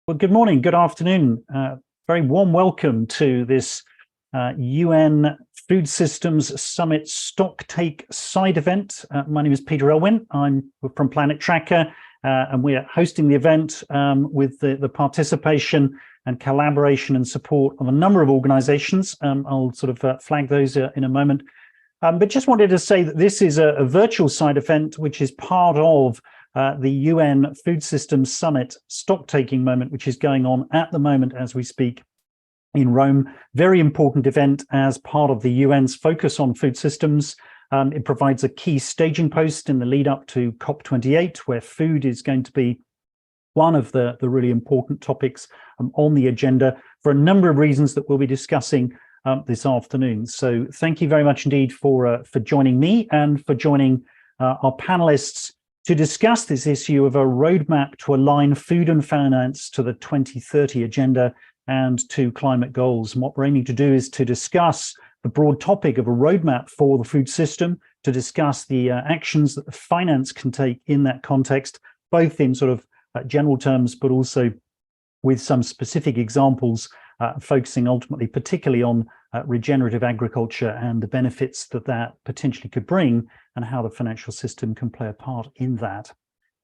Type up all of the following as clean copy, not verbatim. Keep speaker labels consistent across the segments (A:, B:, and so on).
A: Well, good morning, good afternoon. Very warm welcome to this UN Food Systems Summit Stocktake side event. My name is Peter Elwin. I'm from Planet Tracker, and we are hosting the event with the participation and collaboration and support of a number of organizations. I'll sort of flag those in a moment. But just wanted to say that this is a virtual side event, which is part of the UN Food Systems Summit stock-taking moment, which is going on at the moment as we speak in Rome. Very important event as part of the UN's focus on food systems. It provides a key staging post in the lead up to COP28, where food is going to be one of the really important topics on the agenda for a number of reasons that we'll be discussing this afternoon. So thank you very much indeed for joining me and for joining our panelists to discuss this issue of a roadmap to align food and finance to the 2030 agenda and to climate goals. And what we're aiming to do is to discuss the broad topic of a roadmap for the food system, to discuss the actions that the finance can take in that context, both in sort of general terms, but also with some specific examples, focusing ultimately particularly on regenerative agriculture and the benefits that that potentially could bring and how the financial system can play a part in that.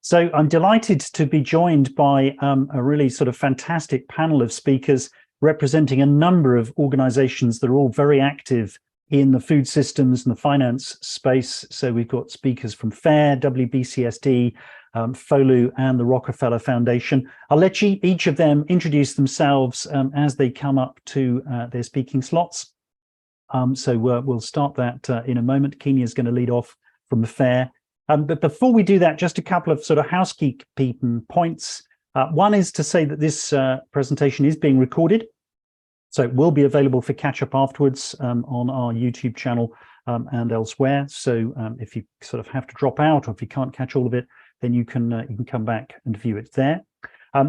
A: So I'm delighted to be joined by a really sort of fantastic panel of speakers representing a number of organizations that are all very active in the food systems and the finance space. So we've got speakers from FAIR, WBCSD, FOLU and the Rockefeller Foundation. I'll let each of them introduce themselves as they come up to their speaking slots. So we'll start that in a moment. Kenya is going to lead off from the FAIR. But before we do that, just a couple of sort of housekeeping points. One is to say that this presentation is being recorded. So it will be available for catch-up afterwards on our YouTube channel and elsewhere. So if you sort of have to drop out or if you can't catch all of it, then you can come back and view it there.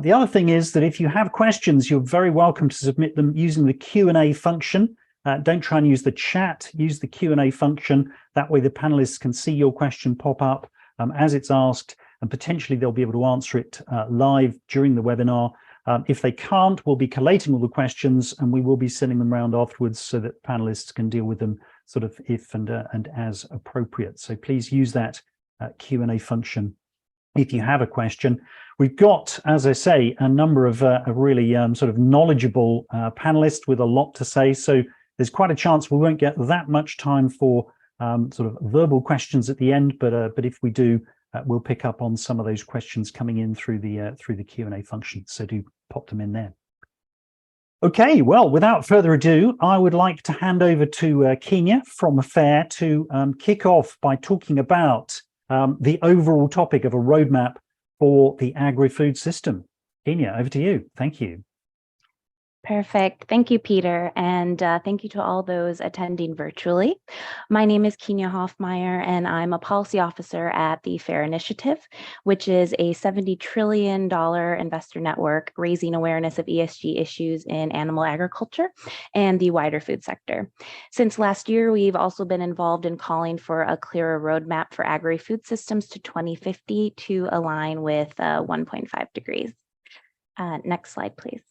A: The other thing is that if you have questions, you're very welcome to submit them using the Q&A function. Don't try and use the chat, use the Q&A function. That way the panelists can see your question pop up as it's asked, and potentially they'll be able to answer it live during the webinar. If they can't, we'll be collating all the questions and we will be sending them around afterwards so that panelists can deal with them sort of if and as appropriate. So please use that Q&A function if you have a question. We've got, as I say, a number of really sort of knowledgeable panelists with a lot to say. So there's quite a chance we won't get that much time for sort of verbal questions at the end, but if we do, we'll pick up on some of those questions coming in through the Q&A function. So do pop them in there. Okay, well, without further ado, I would like to hand over to Kenya from FAIR to kick off by talking about the overall topic of a roadmap for the agri-food system. Kenya, over to you. Thank you.
B: Perfect. Thank you, Peter. And thank you to all those attending virtually. My name is Kenya Hoffmeyer, and I'm a policy officer at the FAIR Initiative, which is a $70 trillion investor network raising awareness of ESG issues in animal agriculture and the wider food sector. Since last year, we've also been involved in calling for a clearer roadmap for agri-food systems to 2050 to align with 1.5 degrees. Next slide, please.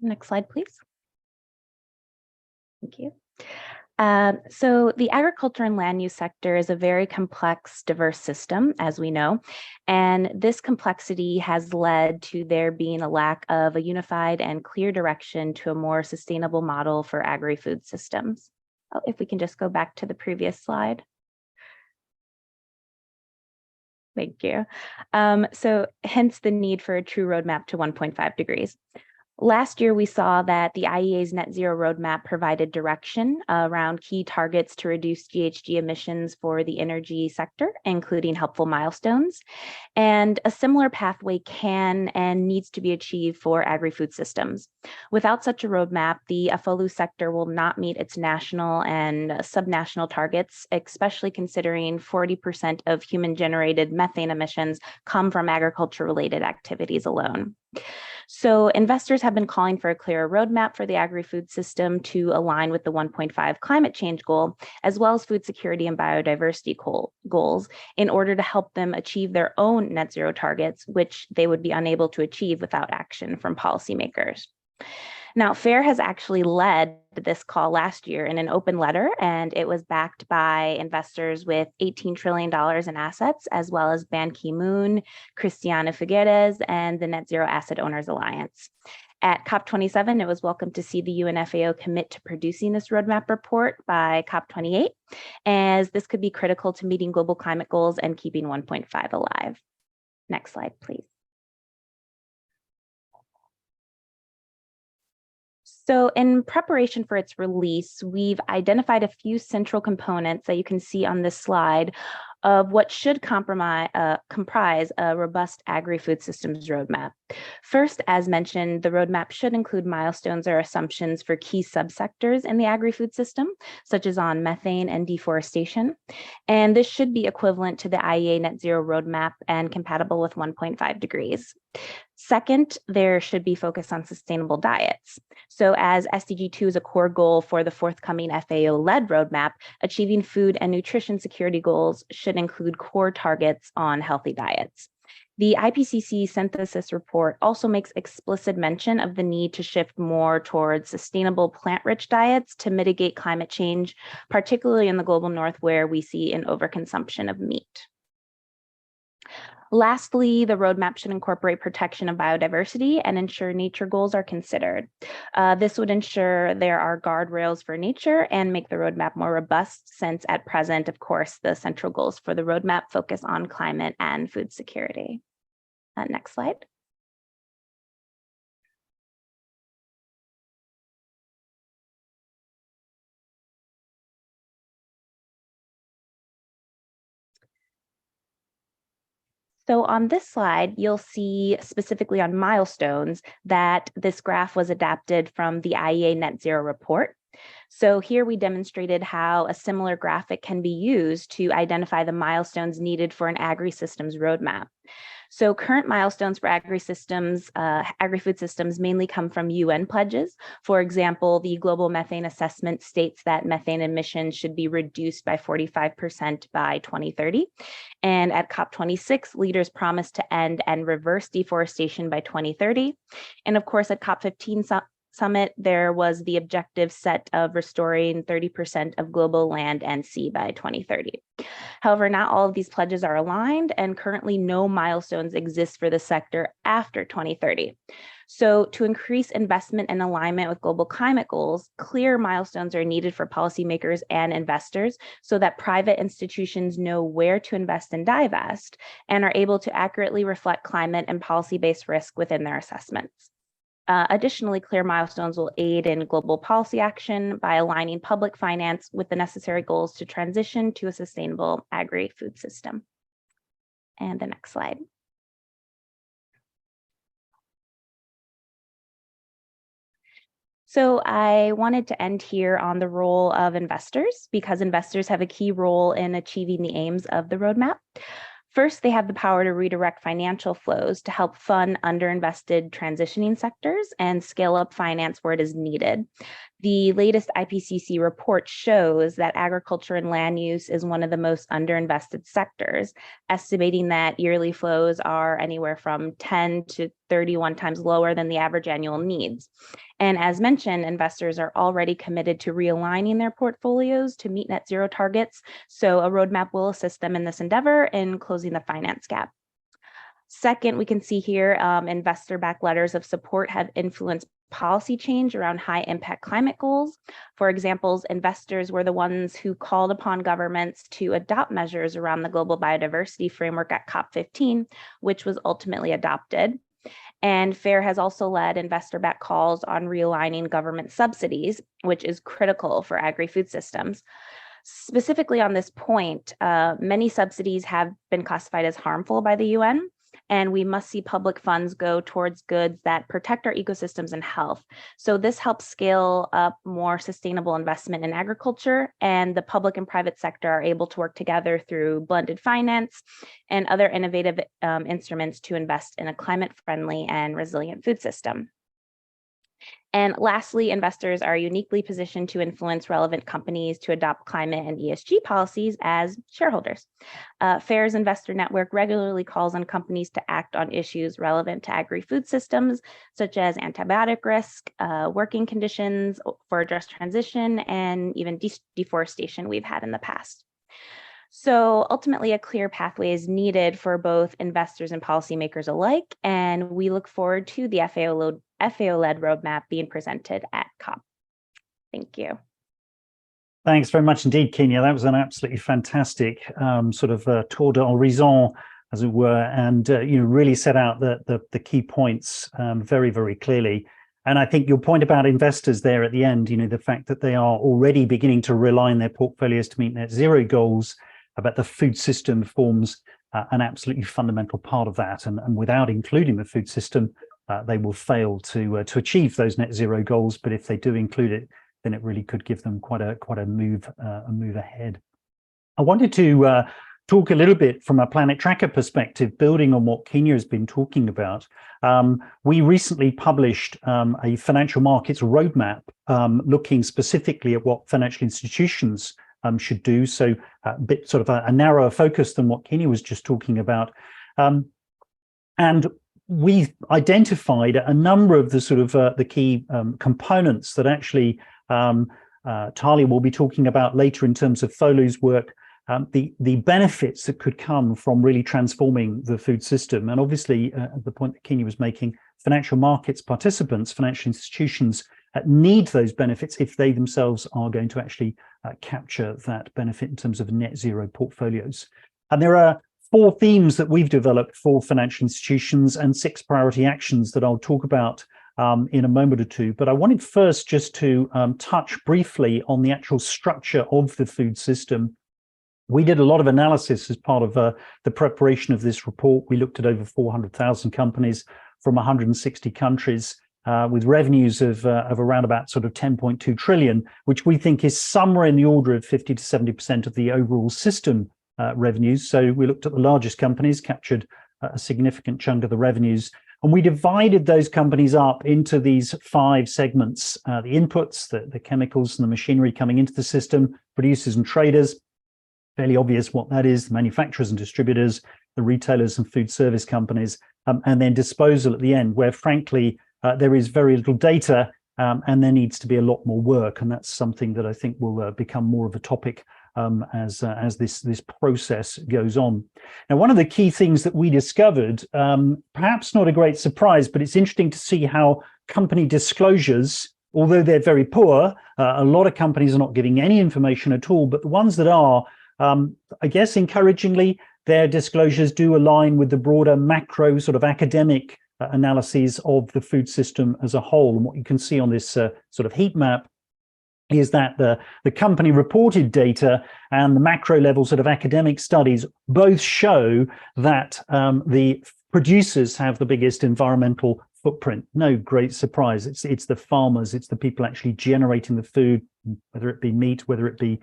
B: Next slide, please. Thank you. So the agriculture and land use sector is a very complex, diverse system, as we know, and this complexity has led to there being a lack of a unified and clear direction to a more sustainable model for agri-food systems. Oh, if we can just go back to the previous slide. Thank you. So hence the need for a true roadmap to 1.5 degrees. Last year, we saw that the IEA's net zero roadmap provided direction around key targets to reduce GHG emissions for the energy sector, including helpful milestones. And a similar pathway can and needs to be achieved for agri-food systems. Without such a roadmap, the FOLU sector will not meet its national and subnational targets, especially considering 40% of human-generated methane emissions come from agriculture-related activities alone. So investors have been calling for a clearer roadmap for the agri-food system to align with the 1.5 climate change goal, as well as food security and biodiversity goals, in order to help them achieve their own net zero targets, which they would be unable to achieve without action from policymakers. Now, FAIR has actually led this call last year in an open letter, and it was backed by investors with $18 trillion in assets, as well as Ban Ki-moon, Cristiano Figueres, and the Net Zero Asset Owners Alliance. At COP27, it was welcome to see the UN FAO commit to producing this roadmap report by COP28, as this could be critical to meeting global climate goals and keeping 1.5 alive. Next slide, please. So in preparation for its release, we've identified a few central components that you can see on this slide of what should comprise a robust agri-food systems roadmap. First, as mentioned, the roadmap should include milestones or assumptions for key subsectors in the agri-food system, such as on methane and deforestation. And this should be equivalent to the IEA net zero roadmap and compatible with 1.5 degrees. Second, there should be focus on sustainable diets. So as SDG 2 is a core goal for the forthcoming FAO-led roadmap, achieving food and nutrition security goals should include core targets on healthy diets. The IPCC synthesis report also makes explicit mention of the need to shift more towards sustainable plant-rich diets to mitigate climate change, particularly in the global north where we see an overconsumption of meat. Lastly, the roadmap should incorporate protection of biodiversity and ensure nature goals are considered. This would ensure there are guardrails for nature and make the roadmap more robust, since at present, of course, the central goals for the roadmap focus on climate and food security. Next slide. So on this slide, you'll see specifically on milestones that this graph was adapted from the IEA Net Zero report. So here we demonstrated how a similar graphic can be used to identify the milestones needed for an agri-systems roadmap. So current milestones for agri-food systems mainly come from UN pledges. For example, the Global Methane Assessment states that methane emissions should be reduced by 45% by 2030. And at COP26, leaders promised to end and reverse deforestation by 2030. And of course, at COP15 summit, there was the objective set of restoring 30% of global land and sea by 2030. However, not all of these pledges are aligned, and currently no milestones exist for the sector after 2030. So to increase investment and alignment with global climate goals, clear milestones are needed for policymakers and investors so that private institutions know where to invest and divest and are able to accurately reflect climate and policy-based risk within their assessments. Additionally, clear milestones will aid in global policy action by aligning public finance with the necessary goals to transition to a sustainable agri-food system. And the next slide. So I wanted to end here on the role of investors, because investors have a key role in achieving the aims of the roadmap. First, they have the power to redirect financial flows to help fund underinvested transitioning sectors and scale up finance where it is needed. The latest IPCC report shows that agriculture and land use is one of the most underinvested sectors, estimating that yearly flows are anywhere from 10 to 31 times lower than the average annual needs. And as mentioned, investors are already committed to realigning their portfolios to meet net zero targets. So a roadmap will assist them in this endeavor in closing the finance gap. Second, we can see here investor-backed letters of support have influenced policy change around high impact climate goals. For example, investors were the ones who called upon governments to adopt measures around the global biodiversity framework at COP15, which was ultimately adopted. And FAIR has also led investor-backed calls on realigning government subsidies, which is critical for agri-food systems. Specifically on this point, many subsidies have been classified as harmful by the UN, and we must see public funds go towards goods that protect our ecosystems and health. So this helps scale up more sustainable investment in agriculture, and the public and private sector are able to work together through blended finance and other innovative instruments to invest in a climate-friendly and resilient food system. And lastly, investors are uniquely positioned to influence relevant companies to adopt climate and ESG policies as shareholders. FAIR's Investor Network regularly calls on companies to act on issues relevant to agri-food systems, such as antibiotic risk, working conditions for just transition, and even deforestation we've had in the past. So ultimately, a clear pathway is needed for both investors and policymakers alike, and we look forward to the FAO-led roadmap being presented at COP. Thank you.
A: Thanks very much indeed, Kenya. That was an absolutely fantastic sort of tour d'horizon, as it were, and really set out the key points very, very clearly. And I think your point about investors there at the end, the fact that they are already beginning to rely on their portfolios to meet net zero goals, about the food system forms an absolutely fundamental part of that. And without including the food system, they will fail to achieve those net zero goals. But if they do include it, then it really could give them quite a move ahead. I wanted to talk a little bit from a Planet Tracker perspective, building on what Kenya has been talking about. We recently published a financial markets roadmap looking specifically at what financial institutions should do, so a bit sort of a narrower focus than what Kenya was just talking about. And we identified a number of the sort of the key components that actually Talia will be talking about later in terms of Folu's work, the benefits that could come from really transforming the food system. And obviously, the point that Kenya was making, financial markets participants, financial institutions need those benefits if they themselves are going to actually capture that benefit in terms of net zero portfolios. And there are 4 themes that we've developed for financial institutions and 6 priority actions that I'll talk about in a moment or two. But I wanted first just to touch briefly on the actual structure of the food system. We did a lot of analysis as part of the preparation of this report. We looked at over 400,000 companies from 160 countries with revenues of around about sort of 10.2 trillion, which we think is somewhere in the order of 50 to 70% of the overall system revenues. So we looked at the largest companies, captured a significant chunk of the revenues, and we divided those companies up into these 5 segments: the inputs, the chemicals and the machinery coming into the system, producers and traders, fairly obvious what that is, the manufacturers and distributors, the retailers and food service companies, and then disposal at the end, where frankly there is very little data and there needs to be a lot more work. And that's something that I think will become more of a topic as this process goes on. Now, one of the key things that we discovered, perhaps not a great surprise, but it's interesting to see how company disclosures, although they're very poor, a lot of companies are not giving any information at all, but the ones that are, I guess encouragingly, their disclosures do align with the broader macro sort of academic analyses of the food system as a whole. And what you can see on this sort of heat map is that the company reported data and the macro level sort of academic studies both show that the producers have the biggest environmental footprint. No great surprise. It's the farmers, it's the people actually generating the food, whether it be meat, whether it be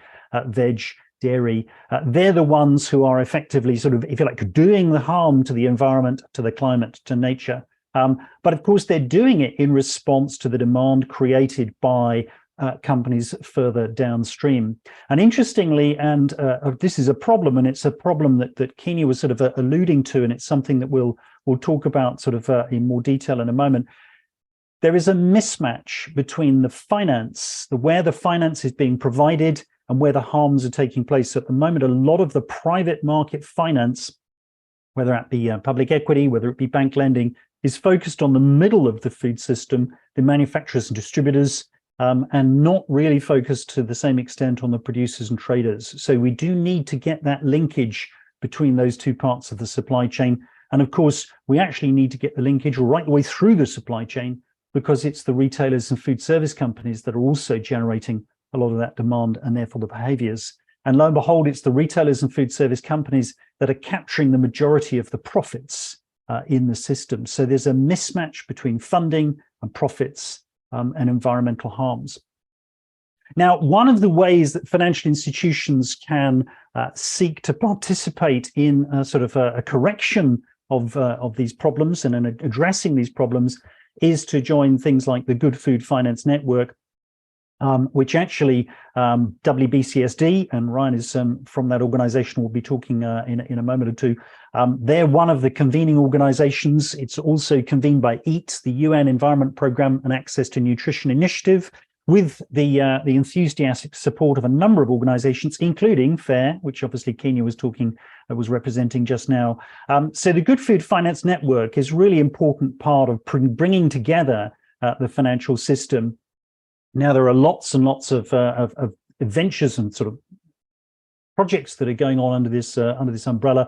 A: veg, dairy. They're the ones who are effectively sort of, if you like, doing the harm to the environment, to the climate, to nature. But of course, they're doing it in response to the demand created by companies further downstream. And interestingly, and this is a problem, and it's a problem that Kenya was sort of alluding to, and it's something that we'll talk about sort of in more detail in a moment. There is a mismatch between the finance, where the finance is being provided and where the harms are taking place. So at the moment, a lot of the private market finance, whether it be public equity, whether it be bank lending, is focused on the middle of the food system, the manufacturers and distributors, and not really focused to the same extent on the producers and traders. So we do need to get that linkage between those 2 parts of the supply chain. And of course, we actually need to get the linkage right the way through the supply chain, because it's the retailers and food service companies that are also generating a lot of that demand and therefore the behaviors. And lo and behold, it's the retailers and food service companies that are capturing the majority of the profits in the system. So there's a mismatch between funding and profits and environmental harms. Now, one of the ways that financial institutions can seek to participate in a correction of these problems and in addressing these problems is to join things like the Good Food Finance Network, which actually WBCSD, and Ryan is from that organization, will be talking in a moment or two. They're one of the convening organizations. It's also convened by EAT, the UN Environment Programme and Access to Nutrition Initiative, with the enthusiastic support of a number of organizations, including FAIR, which obviously Kenya was representing just now. So the Good Food Finance Network is a really important part of bringing together the financial system. Now, there are lots and lots of ventures and sort of projects that are going on under this umbrella.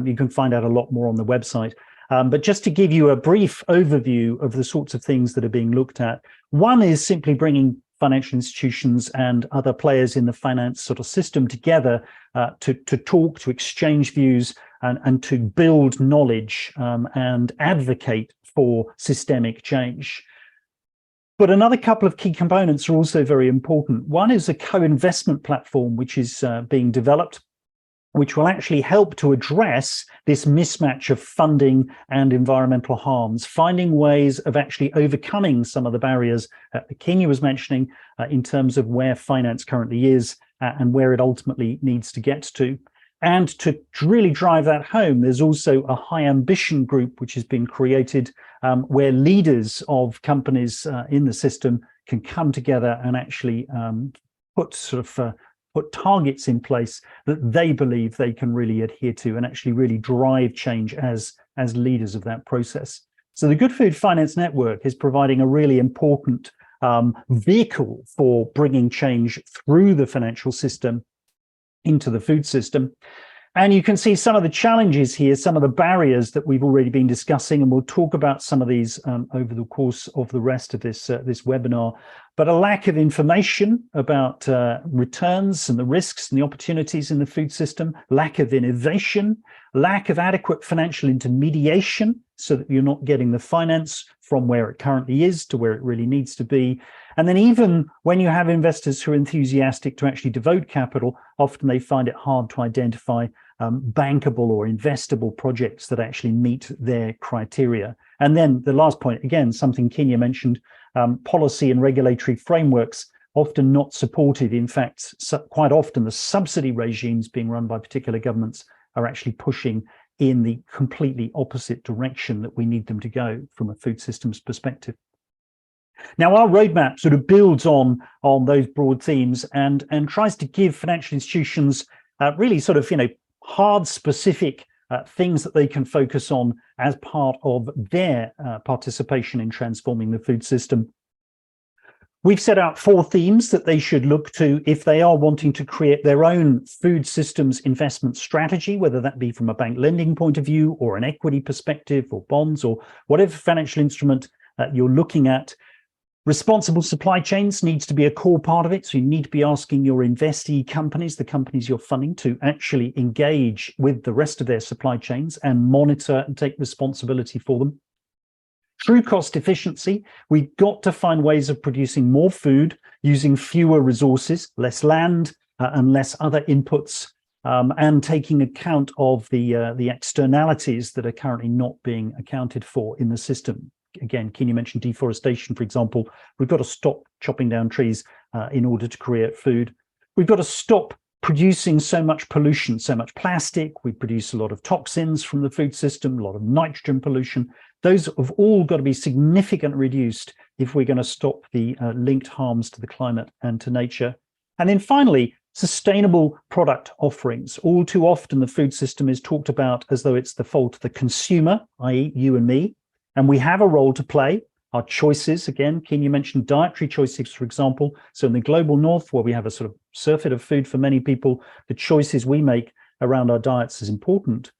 A: You can find out a lot more on the website. But just to give you a brief overview of the sorts of things that are being looked at, one is simply bringing financial institutions and other players in the finance sort of system together to talk, to exchange views, and to build knowledge and advocate for systemic change. But another couple of key components are also very important. One is a co-investment platform, which is being developed, which will actually help to address this mismatch of funding and environmental harms, finding ways of actually overcoming some of the barriers that Kenya was mentioning in terms of where finance currently is and where it ultimately needs to get to. And to really drive that home, there's also a high ambition group which has been created where leaders of companies in the system can come together and actually put targets in place that they believe they can really adhere to and actually really drive change as leaders of that process. So the Good Food Finance Network is providing a really important vehicle for bringing change through the financial system into the food system. And you can see some of the challenges here, some of the barriers that we've already been discussing, and we'll talk about some of these over the course of the rest of this webinar. But a lack of information about returns and the risks and the opportunities in the food system, lack of innovation, lack of adequate financial intermediation so that you're not getting the finance from where it currently is to where it really needs to be. And then even when you have investors who are enthusiastic to actually devote capital, often they find it hard to identify bankable or investable projects that actually meet their criteria. And then the last point, again, something Kenya mentioned, policy and regulatory frameworks often not supported. In fact, quite often the subsidy regimes being run by particular governments are actually pushing in the completely opposite direction that we need them to go from a food systems perspective. Now, our roadmap sort of builds on those broad themes and tries to give financial institutions really sort of, hard, specific things that they can focus on as part of their participation in transforming the food system. We've set out 4 themes that they should look to if they are wanting to create their own food systems investment strategy, whether that be from a bank lending point of view or an equity perspective or bonds or whatever financial instrument you're looking at. Responsible supply chains needs to be a core part of it. So you need to be asking your investee companies, the companies you're funding, to actually engage with the rest of their supply chains and monitor and take responsibility for them. True cost efficiency, we've got to find ways of producing more food using fewer resources, less land and less other inputs, and taking account of the externalities that are currently not being accounted for in the system. Again, Kenya mentioned deforestation, for example. We've got to stop chopping down trees in order to create food. We've got to stop producing so much pollution, so much plastic. We produce a lot of toxins from the food system, a lot of nitrogen pollution. Those have all got to be significantly reduced if we're going to stop the linked harms to the climate and to nature. And then finally, sustainable product offerings. All too often, the food system is talked about as though it's the fault of the consumer, i.e. you and me. And we have a role to play. Our choices, again, Kenya mentioned dietary choices, for example. So in the global north, where we have a sort of surfeit of food for many people, the choices we make around our diets is important.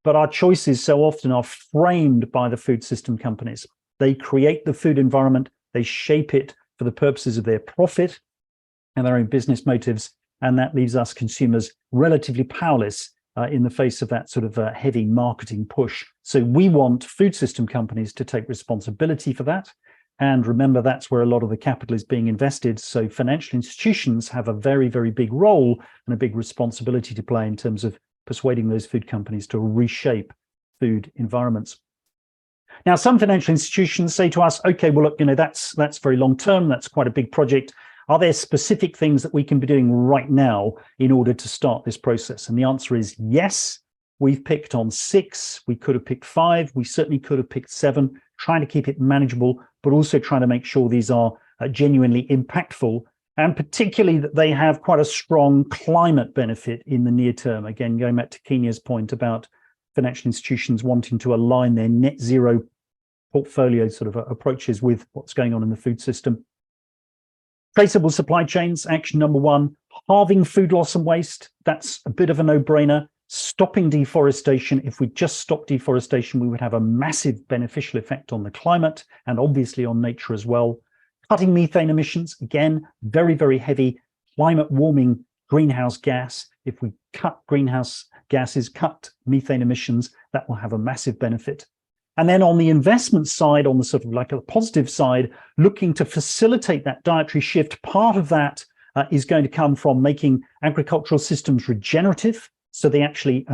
A: But our choices so often are framed by the food system companies. They create the food environment, they shape it for the purposes of their profit and their own business motives. And that leaves us consumers relatively powerless in the face of that sort of heavy marketing push. So we want food system companies to take responsibility for that. And remember, that's where a lot of the capital is being invested. So financial institutions have a very, very big role and a big responsibility to play in terms of persuading those food companies to reshape food environments. Now, some financial institutions say to us, okay, well, look, that's very long term. That's quite a big project. Are there specific things that we can be doing right now in order to start this process? And the answer is yes. We've picked on 6. We could have picked 5. We certainly could have picked 7, trying to keep it manageable, but also trying to make sure these are genuinely impactful, and particularly that they have quite a strong climate benefit in the near term. Again, going back to Kenya's point about financial institutions wanting to align their net zero portfolio sort of approaches with what's going on in the food system. Traceable supply chains, action number 1, halving food loss and waste. That's a bit of a no-brainer. Stopping deforestation. If we just stop deforestation, we would have a massive beneficial effect on the climate and obviously on nature as well. Cutting methane emissions, again, very, very heavy climate warming greenhouse gas. If we cut greenhouse gases, cut methane emissions, that will have a massive benefit. And then on the investment side, on the sort of like a positive side, looking to facilitate that dietary shift, part of that is going to come from making agricultural systems regenerative. So they actually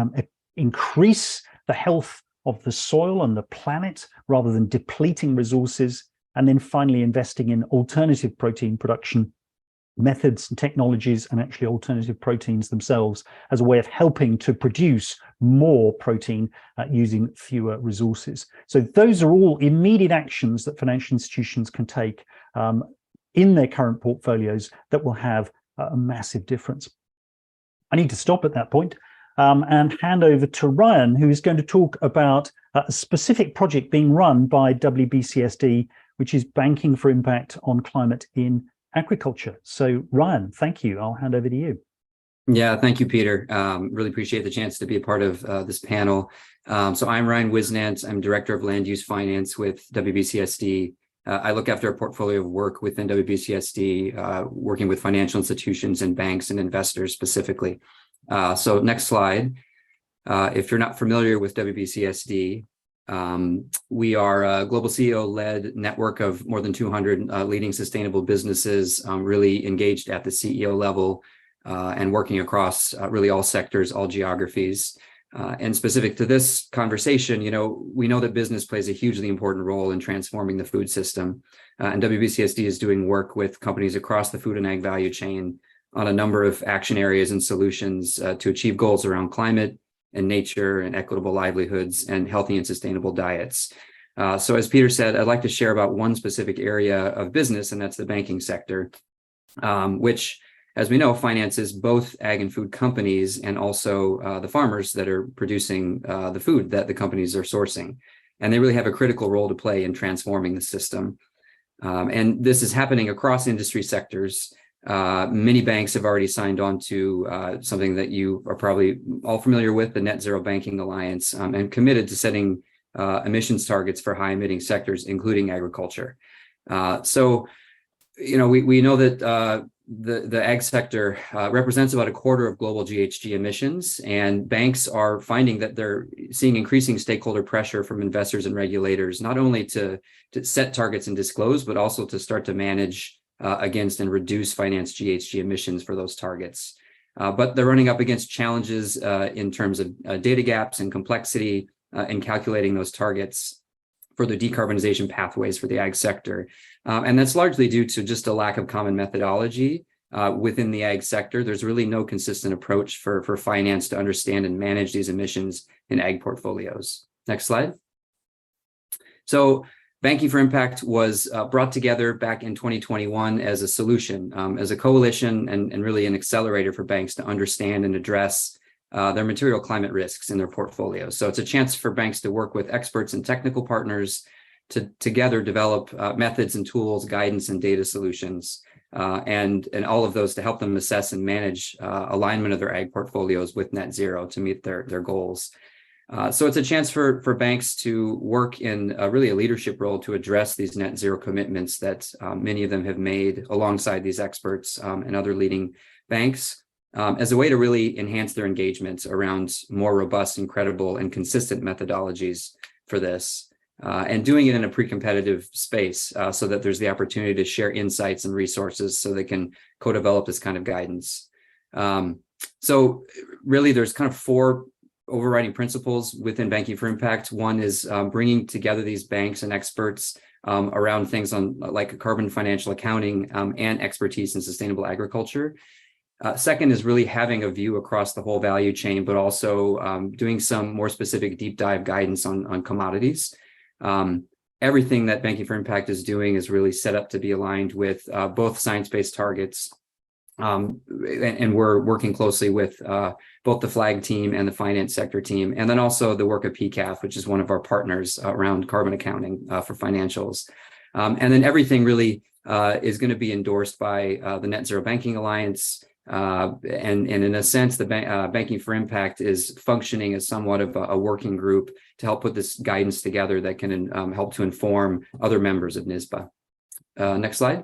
A: increase the health of the soil and the planet rather than depleting resources. And then finally, investing in alternative protein production methods and technologies, and actually alternative proteins themselves as a way of helping to produce more protein using fewer resources. So those are all immediate actions that financial institutions can take in their current portfolios that will have a massive difference. I need to stop at that point and hand over to Ryan, who is going to talk about a specific project being run by WBCSD, which is Banking for Impact on Climate in Agriculture. So Ryan, thank you. I'll hand over to you.
C: Yeah, thank you, Peter. Really appreciate the chance to be a part of this panel. So I'm Ryan Wisnant. I'm Director of Land Use Finance with WBCSD. I look after a portfolio of work within WBCSD, working with financial institutions and banks and investors specifically. So next slide. If you're not familiar with WBCSD, we are a global CEO-led network of more than 200 leading sustainable businesses, really engaged at the CEO level and working across really all sectors, all geographies. And specific to this conversation, we know that business plays a hugely important role in transforming the food system. And WBCSD is doing work with companies across the food and ag value chain on a number of action areas and solutions to achieve goals around climate and nature and equitable livelihoods and healthy and sustainable diets. So as Peter said, I'd like to share about one specific area of business, and that's the banking sector, which, as we know, finances both ag and food companies and also the farmers that are producing the food that the companies are sourcing. And they really have a critical role to play in transforming the system. And this is happening across industry sectors. Many banks have already signed on to something that you are probably all familiar with, the Net Zero Banking Alliance, and committed to setting emissions targets for high emitting sectors, including agriculture. So, we know that the ag sector represents about a quarter of global GHG emissions, and banks are finding that they're seeing increasing stakeholder pressure from investors and regulators, not only to set targets and disclose, but also to start to manage against and reduce finance GHG emissions for those targets. But they're running up against challenges in terms of data gaps and complexity in calculating those targets for the decarbonization pathways for the ag sector. And that's largely due to just a lack of common methodology within the ag sector. There's really no consistent approach for finance to understand and manage these emissions in ag portfolios. Next slide. So Banking for Impact was brought together back in 2021 as a solution, as a coalition and really an accelerator for banks to understand and address their material climate risks in their portfolios. So it's a chance for banks to work with experts and technical partners to together develop methods and tools, guidance and data solutions, and all of those to help them assess and manage alignment of their ag portfolios with net zero to meet their goals. So it's a chance for banks to work in really a leadership role to address these net zero commitments that many of them have made alongside these experts and other leading banks. as a way to really enhance their engagement around more robust and credible and consistent methodologies for this, and doing it in a pre-competitive space so that there's the opportunity to share insights and resources so they can co-develop this kind of guidance. So really, there's kind of 4 overriding principles within Banking for Impact. One is bringing together these banks and experts around things like carbon financial accounting and expertise in sustainable agriculture. Second is really having a view across the whole value chain, but also doing some more specific deep dive guidance on commodities. Everything that Banking for Impact is doing is really set up to be aligned with both science-based targets, and we're working closely with both the FLAG team and the finance sector team, and then also the work of PCAF, which is one of our partners around carbon accounting for financials. And then everything really is going to be endorsed by the Net Zero Banking Alliance. And in a sense, the Banking for Impact is functioning as somewhat of a working group to help put this guidance together that can help to inform other members of NISBA. Next slide.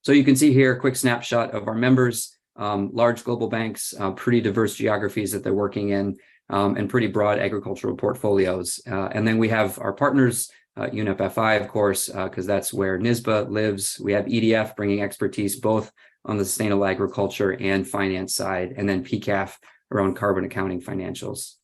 C: So you can see here a quick snapshot of our members, large global banks, pretty diverse geographies that they're working in, and pretty broad agricultural portfolios. And then we have our partners, UNFFI, of course, because that's where NISBA lives. We have EDF bringing expertise both on the sustainable agriculture and finance side, and then PCAF around carbon accounting financials.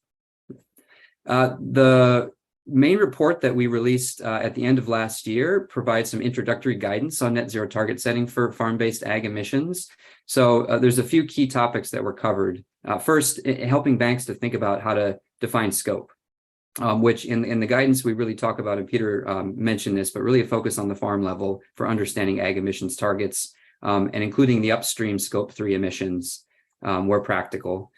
C: The main report that we released at the end of last year provides some introductory guidance on net zero target setting for farm-based ag emissions. So there's a few key topics that were covered. First, helping banks to think about how to define scope, which in the guidance we really talk about, and Peter mentioned this, but really a focus on the farm level for understanding ag emissions targets, and including the upstream scope 3 emissions where practical.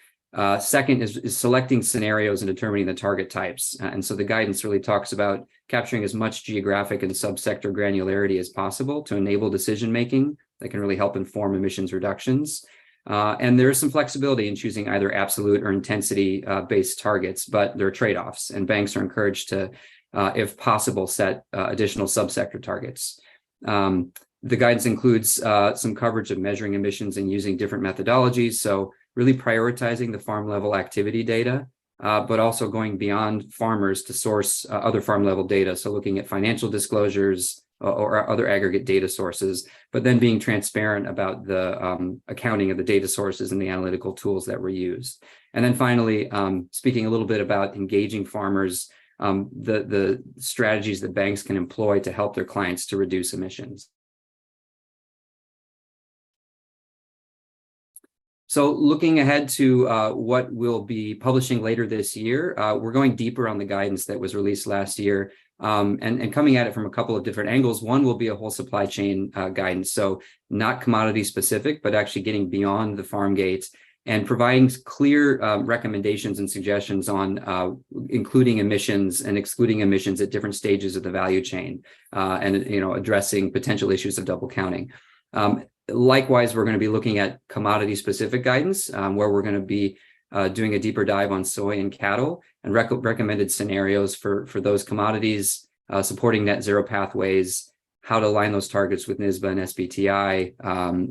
C: Second is selecting scenarios and determining the target types. And so the guidance really talks about capturing as much geographic and subsector granularity as possible to enable decision-making that can really help inform emissions reductions. And there is some flexibility in choosing either absolute or intensity-based targets, but there are trade-offs, and banks are encouraged to, if possible, set additional subsector targets. The guidance includes some coverage of measuring emissions and using different methodologies. So really prioritizing the farm level activity data, but also going beyond farmers to source other farm level data. So looking at financial disclosures or other aggregate data sources, but then being transparent about the accounting of the data sources and the analytical tools that were used. And then finally, speaking a little bit about engaging farmers, the strategies that banks can employ to help their clients to reduce emissions. So looking ahead to what we'll be publishing later this year, we're going deeper on the guidance that was released last year, and coming at it from a couple of different angles. One will be a whole supply chain guidance, so not commodity specific, but actually getting beyond the farm gate and providing clear recommendations and suggestions on including emissions and excluding emissions at different stages of the value chain, and addressing potential issues of double counting. Likewise, we're going to be looking at commodity-specific guidance, where we're going to be doing a deeper dive on soy and cattle and recommended scenarios for those commodities, supporting net zero pathways, how to align those targets with NISBA and SBTI,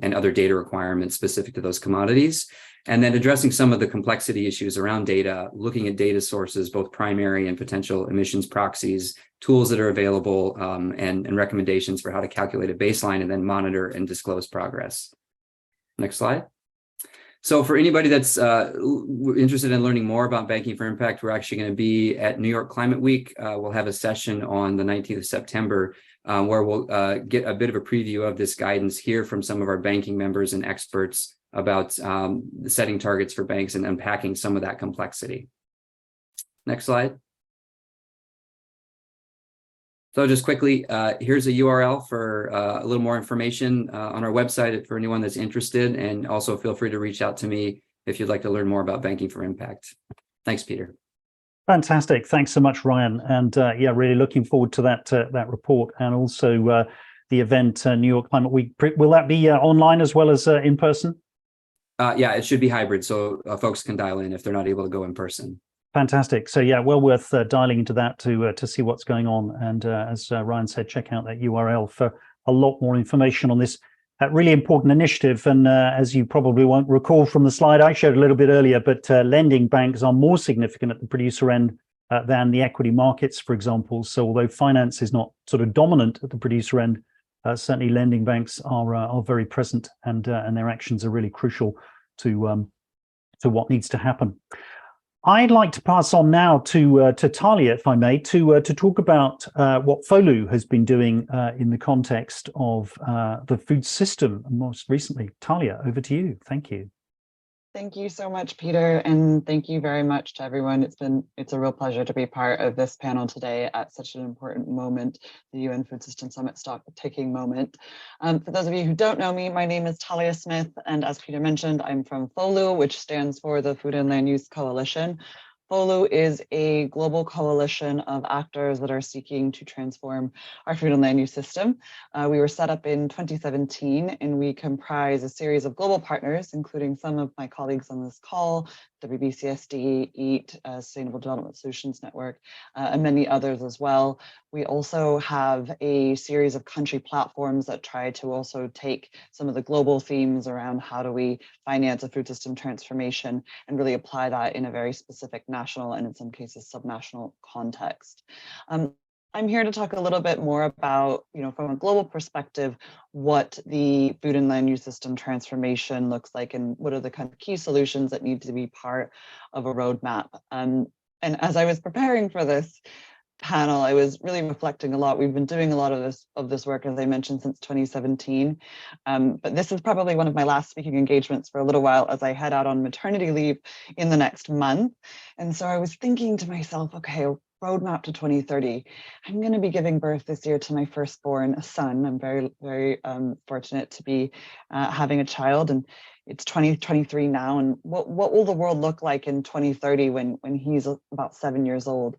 C: and other data requirements specific to those commodities. And then addressing some of the complexity issues around data, looking at data sources, both primary and potential emissions proxies, tools that are available, and recommendations for how to calculate a baseline and then monitor and disclose progress. Next slide. So for anybody that's interested in learning more about Banking for Impact, we're actually going to be at New York Climate Week. We'll have a session on the 19th of September where we'll get a bit of a preview of this guidance, hear from some of our banking members and experts about setting targets for banks and unpacking some of that complexity. Next slide. So just quickly, here's a URL for a little more information on our website for anyone that's interested, and also feel free to reach out to me if you'd like to learn more about Banking for Impact. Thanks, Peter.
A: Fantastic. Thanks so much, Ryan. And yeah, really looking forward to that report, and also the event, New York Climate Week. Will that be online as well as in person?
C: Yeah, it should be hybrid, so folks can dial in if they're not able to go in person.
A: Fantastic. So yeah, well worth dialing into that to see what's going on. And as Ryan said, check out that URL for a lot more information on this really important initiative. And as you probably won't recall from the slide I showed a little bit earlier, but lending banks are more significant at the producer end than the equity markets, for example. So although finance is not sort of dominant at the producer end, certainly lending banks are very present, and their actions are really crucial to what needs to happen. I'd like to pass on now to Talia, if I may, to talk about what FOLU has been doing in the context of the food system, and most recently. Talia, over to you. Thank you.
D: Thank you so much, Peter, and thank you very much to everyone. It's a real pleasure to be part of this panel today at such an important moment, the UN Food System Summit stock taking moment. For those of you who don't know me, my name is Talia Smith, and as Peter mentioned, I'm from FOLU, which stands for the Food and Land Use Coalition. FOLU is a global coalition of actors that are seeking to transform our food and land use system. We were set up in 2017, and we comprise a series of global partners, including some of my colleagues on this call, WBCSD, EAT, Sustainable Development Solutions Network, and many others as well. We also have a series of country platforms that try to also take some of the global themes around how do we finance a food system transformation and really apply that in a very specific national and in some cases subnational context. I'm here to talk a little bit more about, from a global perspective, what the food and land use system transformation looks like and what are the kind of key solutions that need to be part of a roadmap. And as I was preparing for this panel, I was really reflecting a lot. We've been doing a lot of this work, as I mentioned, since 2017. But this is probably one of my last speaking engagements for a little while as I head out on maternity leave in the next month. And so I was thinking to myself, okay, roadmap to 2030. I'm going to be giving birth this year to my firstborn, a son. I'm very, very fortunate to be having a child, and it's 2023 now. And what will the world look like in 2030 when he's about 7 years old?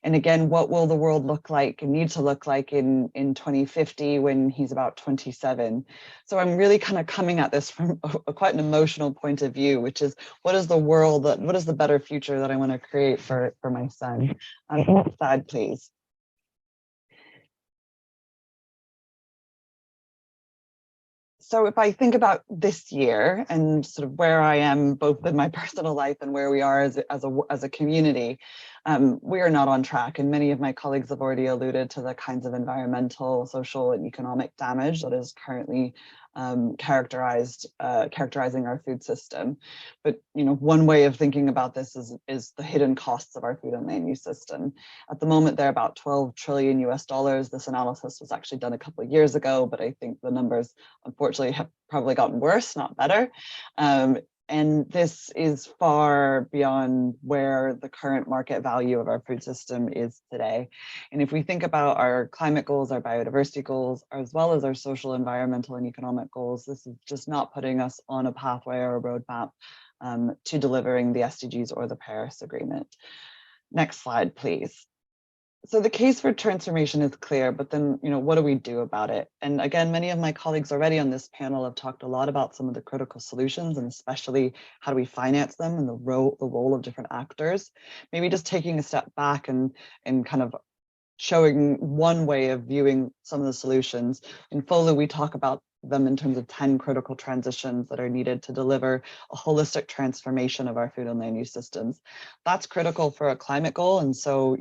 D: And again, what will the world look like and need to look like in 2050 when he's about 27? So I'm really kind of coming at this from quite an emotional point of view, which is what is the better future that I want to create for my son? Next slide, please. So if I think about this year and sort of where I am, both in my personal life and where we are as a community, we are not on track. And many of my colleagues have already alluded to the kinds of environmental, social, and economic damage that is currently characterizing our food system. But one way of thinking about this is the hidden costs of our food and land use system. At the moment, they're about $12 trillion US. This analysis was actually done a couple of years ago, but I think the numbers, unfortunately, have probably gotten worse, not better. And this is far beyond where the current market value of our food system is today. And if we think about our climate goals, our biodiversity goals, as well as our social, environmental, and economic goals, this is just not putting us on a pathway or a roadmap to delivering the SDGs or the Paris Agreement. Next slide, please. So the case for transformation is clear, but then, what do we do about it? And again, many of my colleagues already on this panel have talked a lot about some of the critical solutions, and especially how do we finance them and the role of different actors. Maybe just taking a step back and kind of showing one way of viewing some of the solutions. In FOLU, we talk about them in terms of 10 critical transitions that are needed to deliver a holistic transformation of our food and land use systems. That's critical for a climate goal. And so,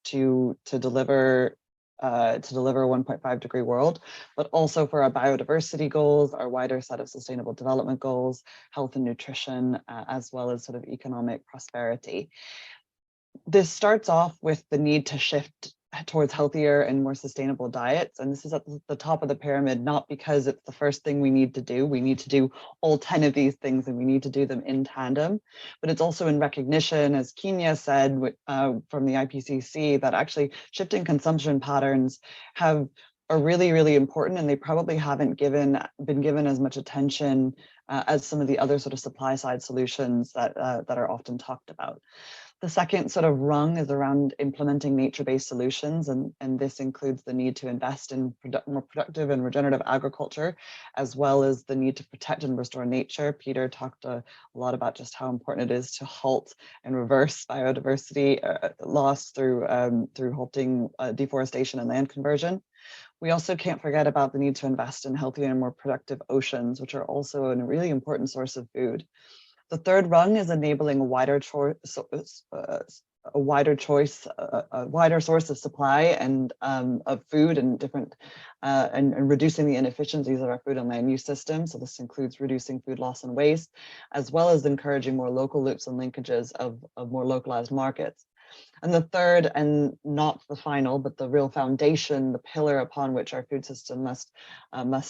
D: to deliver a 1.5 degree world, but also for our biodiversity goals, our wider set of sustainable development goals, health and nutrition, as well as sort of economic prosperity. This starts off with the need to shift towards healthier and more sustainable diets. And this is at the top of the pyramid, not because it's the first thing we need to do. We need to do all 10 of these things and we need to do them in tandem. But it's also in recognition, as Kenya said from the IPCC, that actually shifting consumption patterns are really, really important, and they probably haven't been given as much attention as some of the other sort of supply side solutions that are often talked about. The second sort of rung is around implementing nature-based solutions, and this includes the need to invest in more productive and regenerative agriculture, as well as the need to protect and restore nature. Peter talked a lot about just how important it is to halt and reverse biodiversity loss through halting deforestation and land conversion. We also can't forget about the need to invest in healthier and more productive oceans, which are also a really important source of food. The third rung is enabling a wider choice, a wider source of supply and of food and different, and reducing the inefficiencies of our food and land use system. So this includes reducing food loss and waste, as well as encouraging more local loops and linkages of more localized markets. And the third, and not the final, but the real foundation, the pillar upon which our food system must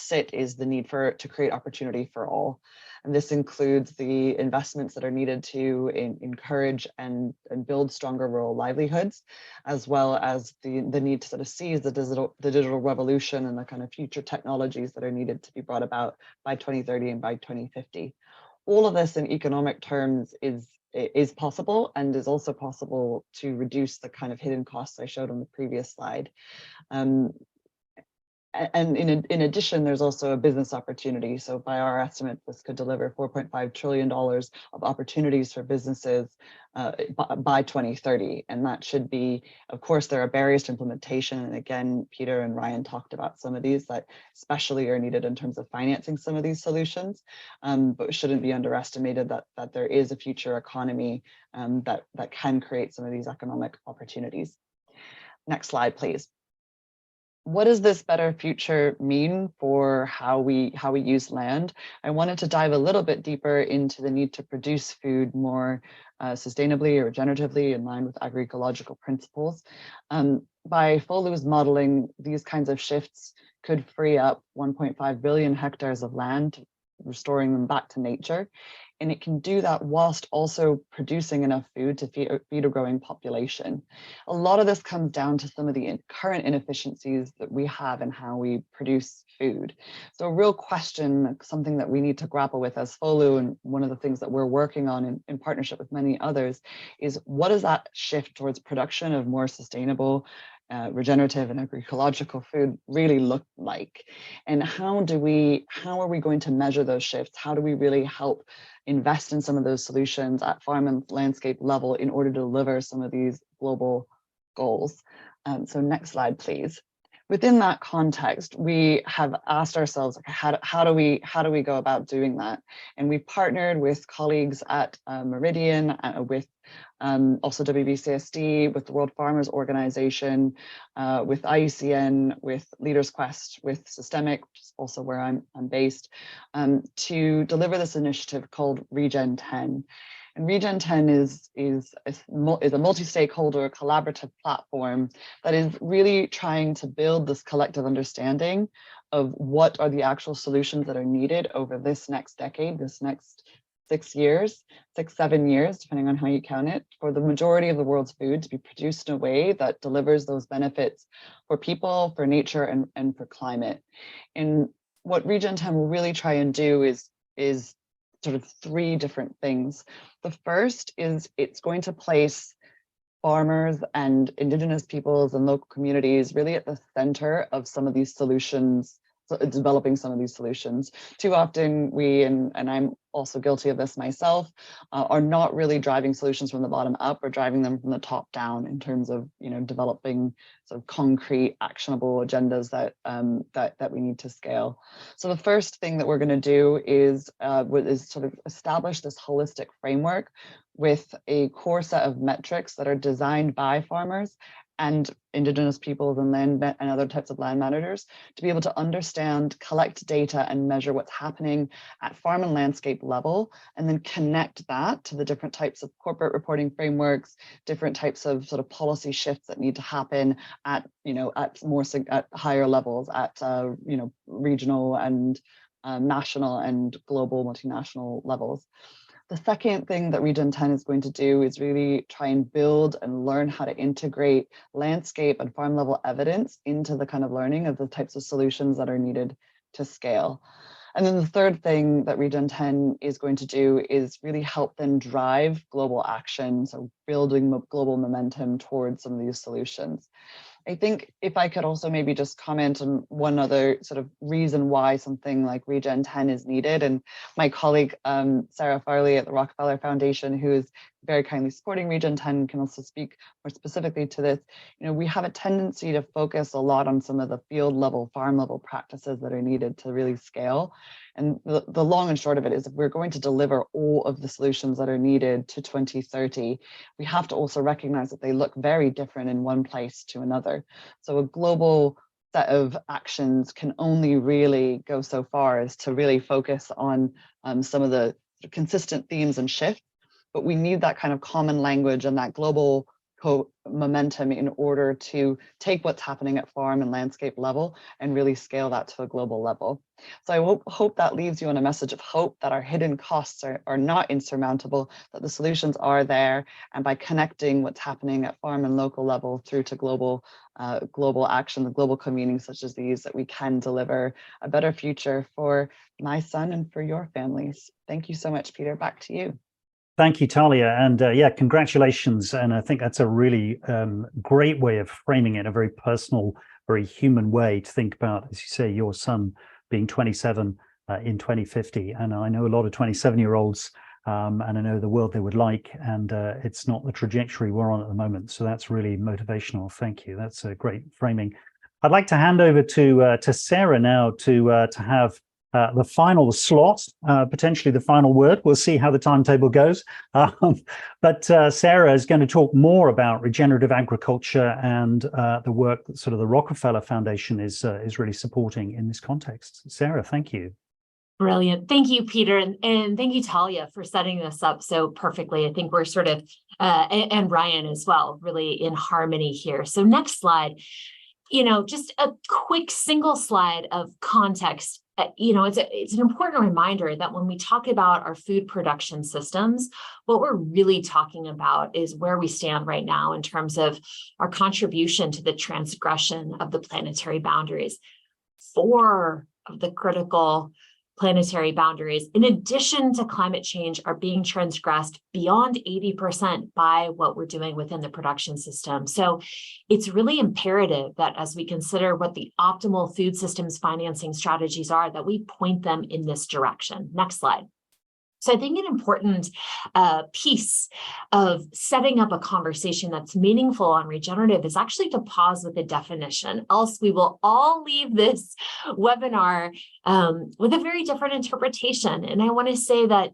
D: sit, is the need to create opportunity for all. And this includes the investments that are needed to encourage and build stronger rural livelihoods, as well as the need to sort of seize the digital revolution and the kind of future technologies that are needed to be brought about by 2030 and by 2050. All of this in economic terms is possible, and is also possible to reduce the kind of hidden costs I showed on the previous slide. And in addition, there's also a business opportunity. So by our estimate, this could deliver $4.5 trillion of opportunities for businesses by 2030. And that should be, of course, there are barriers to implementation. And again, Peter and Ryan talked about some of these that especially are needed in terms of financing some of these solutions, but shouldn't be underestimated that there is a future economy that can create some of these economic opportunities. Next slide, please. What does this better future mean for how we use land? I wanted to dive a little bit deeper into the need to produce food more sustainably or regeneratively in line with agroecological principles. By FOLU's modeling, these kinds of shifts could free up 1.5 billion hectares of land, restoring them back to nature. And it can do that whilst also producing enough food to feed a growing population. A lot of this comes down to some of the current inefficiencies that we have in how we produce food. So a real question, something that we need to grapple with as FOLU, and one of the things that we're working on in partnership with many others, is what does that shift towards production of more sustainable, regenerative and agroecological food really look like? And how are we going to measure those shifts? How do we really help invest in some of those solutions at farm and landscape level in order to deliver some of these global goals? So next slide, please. Within that context, we have asked ourselves, how do we go about doing that? And we've partnered with colleagues at Meridian, with also WBCSD, with the World Farmers Organization, with IUCN, with Leaders Quest, with Systemic, which is also where I'm based, to deliver this initiative called Regen 10. And Regen 10 is a multi-stakeholder collaborative platform that is really trying to build this collective understanding of what are the actual solutions that are needed over this next decade, this next 7 years, depending on how you count it, for the majority of the world's food to be produced in a way that delivers those benefits for people, for nature, and for climate. And what Regen 10 will really try and do is sort of 3 different things. The first is it's going to place farmers and Indigenous peoples and local communities really at the center of some of these solutions, so developing some of these solutions. Too often we, and I'm also guilty of this myself, are not really driving solutions from the bottom up, or driving them from the top down in terms of, developing sort of concrete, actionable agendas that we need to scale. So the first thing that we're going to do is sort of establish this holistic framework with a core set of metrics that are designed by farmers and Indigenous peoples and other types of land managers to be able to understand, collect data, and measure what's happening at farm and landscape level, and then connect that to the different types of corporate reporting frameworks, different types of sort of policy shifts that need to happen at higher levels, at regional and national and global multinational levels. The second thing that Regen 10 is going to do is really try and build and learn how to integrate landscape and farm level evidence into the kind of learning of the types of solutions that are needed to scale. And then the third thing that Regen 10 is going to do is really help them drive global action, so building global momentum towards some of these solutions. I think if I could also maybe just comment on one other sort of reason why something like Regen 10 is needed, and my colleague Sarah Farley at the Rockefeller Foundation, who is very kindly supporting Region 10 can also speak more specifically to this. We have a tendency to focus a lot on some of the field level, farm level practices that are needed to really scale. And the long and short of it is, if we're going to deliver all of the solutions that are needed to 2030, we have to also recognize that they look very different in one place to another. So a global set of actions can only really go so far as to really focus on some of the consistent themes and shifts, but we need that kind of common language and that global momentum in order to take what's happening at farm and landscape level and really scale that to a global level. So I hope that leaves you on a message of hope that our hidden costs are not insurmountable, that the solutions are there, and by connecting what's happening at farm and local level through to global action, the global communities such as these, that we can deliver a better future for my son and for your families. Thank you so much, Peter. Back to you.
A: Thank you, Talia. And yeah, congratulations. And I think that's a really great way of framing it, a very personal, very human way to think about, as you say, your son being 27 in 2050. And I know a lot of 27-year-olds, and I know the world they would like, and it's not the trajectory we're on at the moment. So that's really motivational. Thank you. That's a great framing. I'd like to hand over to Sarah now to have the final slot, potentially the final word. We'll see how the timetable goes. But Sarah is going to talk more about regenerative agriculture and the work that sort of the Rockefeller Foundation is really supporting in this context. Sarah, thank you.
E: Brilliant. Thank you, Peter. And thank you, Talia, for setting this up so perfectly. I think we're sort of, and Ryan as well, really in harmony here. So next slide, just a quick single slide of context. It's an important reminder that when we talk about our food production systems, what we're really talking about is where we stand right now in terms of our contribution to the transgression of the planetary boundaries. 4 of the critical planetary boundaries, in addition to climate change, are being transgressed beyond 80% by what we're doing within the production system. So it's really imperative that as we consider what the optimal food systems financing strategies are, that we point them in this direction. Next slide. So I think an important piece of setting up a conversation that's meaningful on regenerative is actually to pause with a definition, else we will all leave this webinar with a very different interpretation. And I want to say that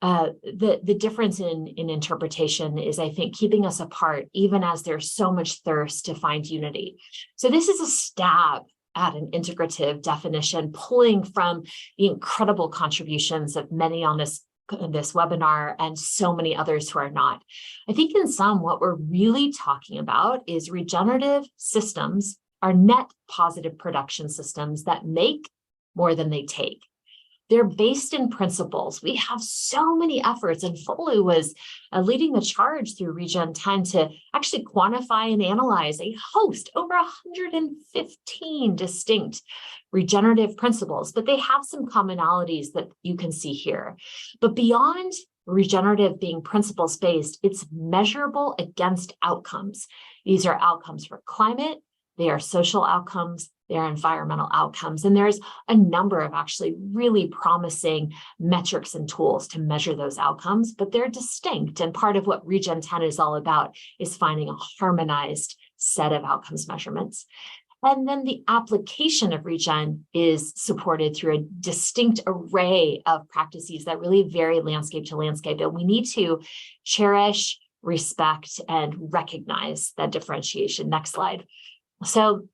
E: the difference in interpretation is, I think, keeping us apart, even as there's so much thirst to find unity. So this is a stab at an integrative definition, pulling from the incredible contributions of many on this webinar and so many others who are not. I think in sum, what we're really talking about is regenerative systems are net positive production systems that make more than they take. They're based in principles. We have so many efforts, and Folu was leading the charge through Regen 10 to actually quantify and analyze a host, over 115 distinct regenerative principles, but they have some commonalities that you can see here. But beyond regenerative being principles-based, it's measurable against outcomes. These are outcomes for climate, they are social outcomes, they are environmental outcomes. And there's a number of actually really promising metrics and tools to measure those outcomes, but they're distinct. And part of what Regen 10 is all about is finding a harmonized set of outcomes measurements. And then the application of Regen is supported through a distinct array of practices that really vary landscape to landscape. And we need to cherish, respect, and recognize that differentiation. Next slide. So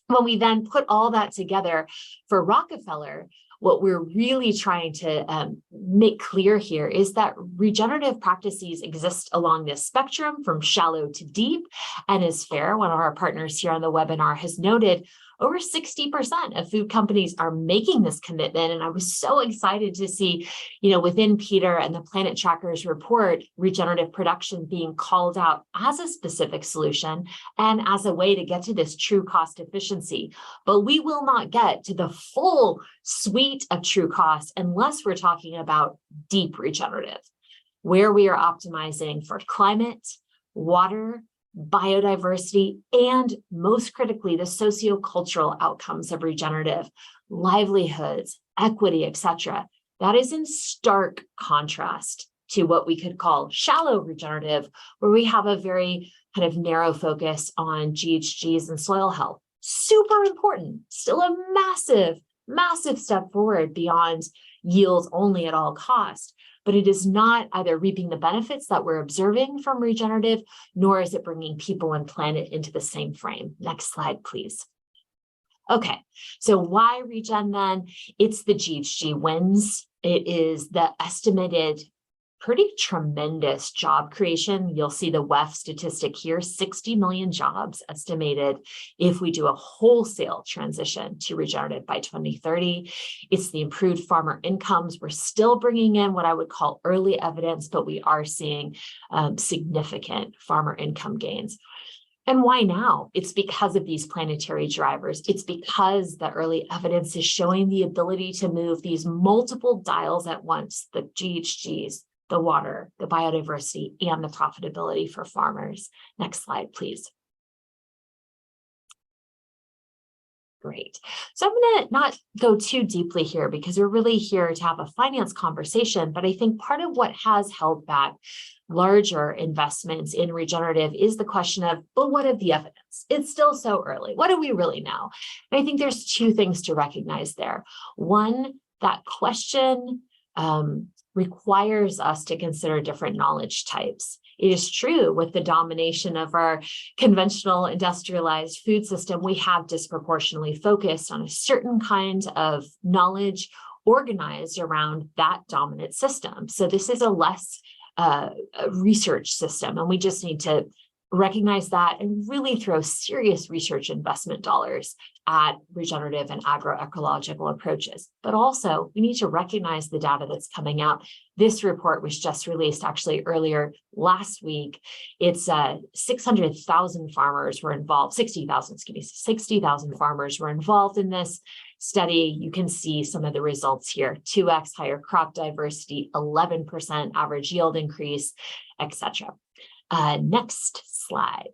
E: when we then put all that together for Rockefeller, what we're really trying to make clear here is that regenerative practices exist along this spectrum from shallow to deep. And as fair, one of our partners here on the webinar has noted, over 60% of food companies are making this commitment. And I was so excited to see, within Peter and the Planet Trackers report, regenerative production being called out as a specific solution and as a way to get to this true cost efficiency. But we will not get to the full suite of true cost unless we're talking about deep regenerative, where we are optimizing for climate, water, biodiversity, and most critically, the sociocultural outcomes of regenerative, livelihoods, equity, etc. That is in stark contrast to what we could call shallow regenerative, where we have a very kind of narrow focus on GHGs and soil health. Super important, still a massive step forward beyond yields only at all cost, but it is not either reaping the benefits that we're observing from regenerative, nor is it bringing people and planet into the same frame. Next slide, please. Okay, so why regen then? It's the GHG wins. It is the estimated pretty tremendous job creation. You'll see the WEF statistic here, 60 million jobs estimated if we do a wholesale transition to regenerative by 2030. It's the improved farmer incomes. We're still bringing in what I would call early evidence, but we are seeing significant farmer income gains. And why now? It's because of these planetary drivers. It's because the early evidence is showing the ability to move these multiple dials at once, the GHGs, the water, the biodiversity, and the profitability for farmers. Next slide, please. Great. So I'm going to not go too deeply here because we're really here to have a finance conversation, but I think part of what has held back larger investments in regenerative is the question of, well, what of the evidence? It's still so early. What do we really know? And I think there's two things to recognize there. One, that question requires us to consider different knowledge types. It is true with the domination of our conventional industrialized food system, we have disproportionately focused on a certain kind of knowledge organized around that dominant system. So this is a less research system, and we just need to recognize that and really throw serious research investment dollars at regenerative and agroecological approaches. But also, we need to recognize the data that's coming out. This report was just released actually earlier last week. It's 600,000 farmers were involved, 60,000 farmers were involved in this study. You can see some of the results here: 2x higher crop diversity, 11% average yield increase, etc. Next slide.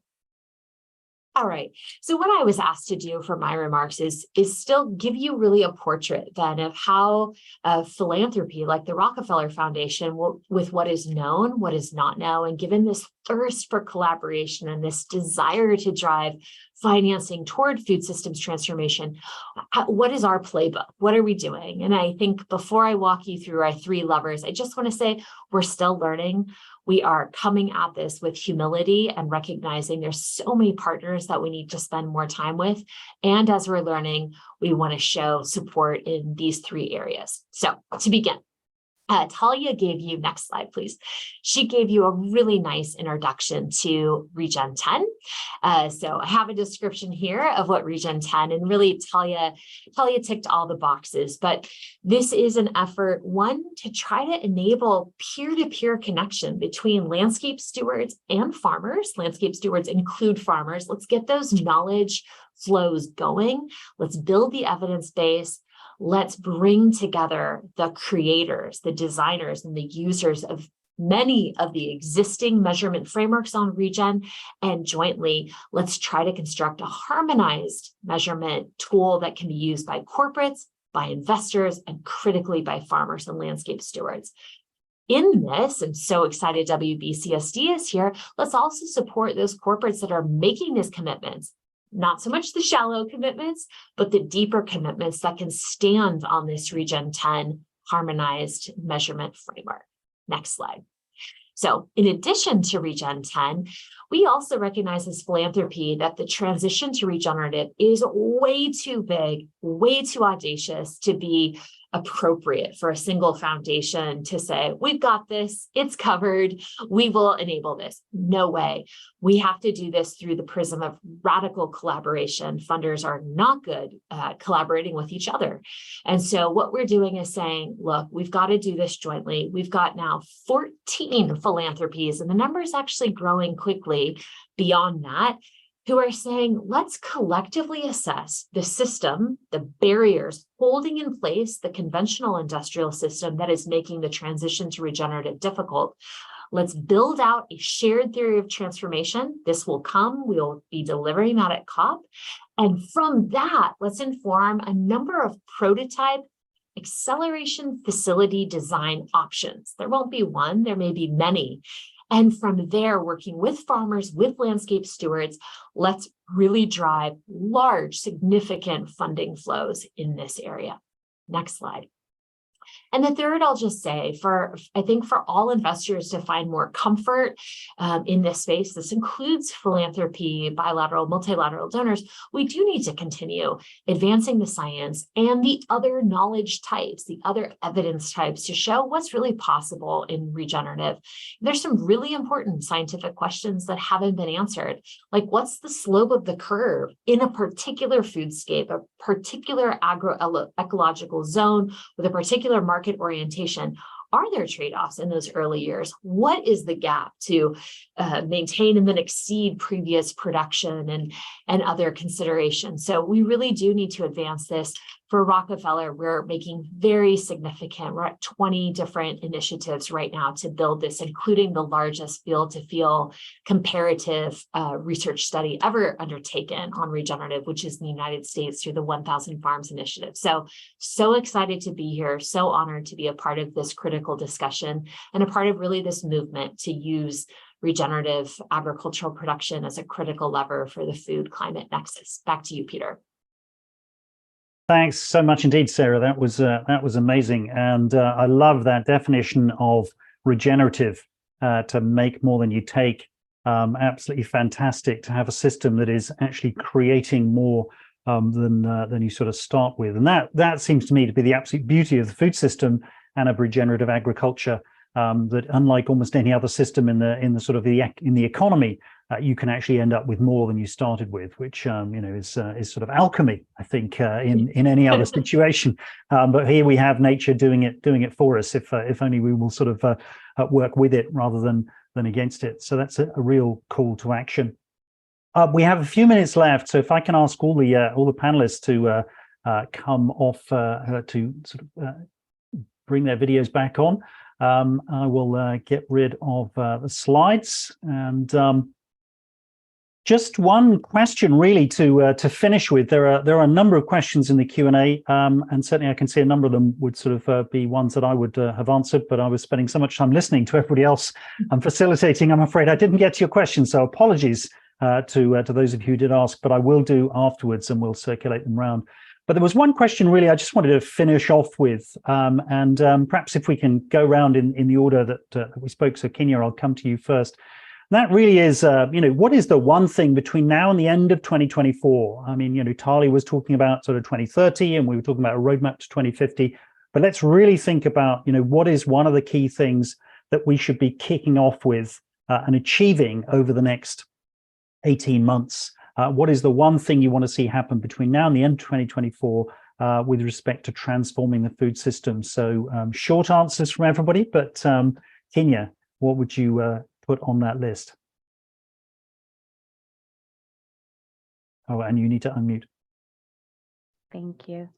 E: All right, so what I was asked to do for my remarks is still give you really a portrait then of how philanthropy like the Rockefeller Foundation with what is known, what is not known, and given this thirst for collaboration and this desire to drive financing toward food systems transformation, what is our playbook? What are we doing? And I think before I walk you through our three levers, I just want to say we're still learning. We are coming at this with humility and recognizing there's so many partners that we need to spend more time with. And as we're learning, we want to show support in these three areas. So to begin, Talia gave you, next slide, please. She gave you a really nice introduction to Regen 10. So I have a description here of what Regen 10, and really Talia ticked all the boxes, but this is an effort, one, to try to enable peer-to-peer connection between landscape stewards and farmers. Landscape stewards include farmers. Let's get those knowledge flows going. Let's build the evidence base. Let's bring together the creators, the designers, and the users of many of the existing measurement frameworks on Regen, and jointly, let's try to construct a harmonized measurement tool that can be used by corporates, by investors, and critically by farmers and landscape stewards. In this, I'm so excited WBCSD is here. Let's also support those corporates that are making these commitments. Not so much the shallow commitments, but the deeper commitments that can stand on this Regen 10 harmonized measurement framework. Next slide. So in addition to Regen 10, we also recognize as philanthropy that the transition to regenerative is way too big, way too audacious to be appropriate for a single foundation to say, we've got this, it's covered, we will enable this. No way. We have to do this through the prism of radical collaboration. Funders are not good at collaborating with each other. And so what we're doing is saying, look, we've got to do this jointly. We've got now 14 philanthropies, and the number is actually growing quickly beyond that, who are saying, let's collectively assess the system, the barriers holding in place the conventional industrial system that is making the transition to regenerative difficult. Let's build out a shared theory of transformation. This will come. We'll be delivering that at COP. And from that, let's inform a number of prototype acceleration facility design options. There won't be one, there may be many. And from there, working with farmers, with landscape stewards, let's really drive large, significant funding flows in this area. Next slide. And the third, I'll just say, I think for all investors to find more comfort in this space, this includes philanthropy, bilateral, multilateral donors, we do need to continue advancing the science and the other knowledge types, the other evidence types to show what's really possible in regenerative. There's some really important scientific questions that haven't been answered, like what's the slope of the curve in a particular foodscape, a particular agroecological zone with a particular market orientation. Are there trade-offs in those early years? What is the gap to maintain and then exceed previous production and other considerations? So we really do need to advance this. For Rockefeller, we're making very significant, we're at 20 different initiatives right now to build this, including the largest field-to-field comparative research study ever undertaken on regenerative, which is in the United States through the 1,000 Farms Initiative. So excited to be here, so honored to be a part of this critical discussion and a part of really this movement to use regenerative agricultural production as a critical lever for the food climate nexus. Back to you, Peter.
A: Thanks so much indeed, Sarah. That was amazing, and I love that definition of regenerative, to make more than you take. Absolutely fantastic to have a system that is actually creating more than you sort of start with, and that seems to me to be the absolute beauty of the food system and of regenerative agriculture. That unlike almost any other system in the economy, you can actually end up with more than you started with, which is sort of alchemy, I think, in any other situation. But here we have nature doing it for us. If only we will sort of work with it rather than against it. So that's a real call to action. We have a few minutes left, so if I can ask all the panelists to come off to sort of bring their videos back on. I will get rid of the slides, and just one question really to finish with. There are a number of questions in the Q&A, and certainly I can see a number of them would sort of be ones that I would have answered, but I was spending so much time listening to everybody else and facilitating. I'm afraid I didn't get to your question, so apologies to those of you who did ask, but I will do afterwards, and we'll circulate them around. But there was one question really I just wanted to finish off with, and perhaps if we can go around in the order that we spoke. So Kenya, I'll come to you first. And that really is, what is the one thing between now and the end of 2024? I mean, Tali was talking about sort of 2030, and we were talking about a roadmap to 2050. But let's really think about, what is one of the key things that we should be kicking off with and achieving over the next 18 months? What is the one thing you want to see happen between now and the end of 2024 with respect to transforming the food system? So short answers from everybody, but Kenya, what would you put on that list? Oh, and you need to unmute.
B: Thank you.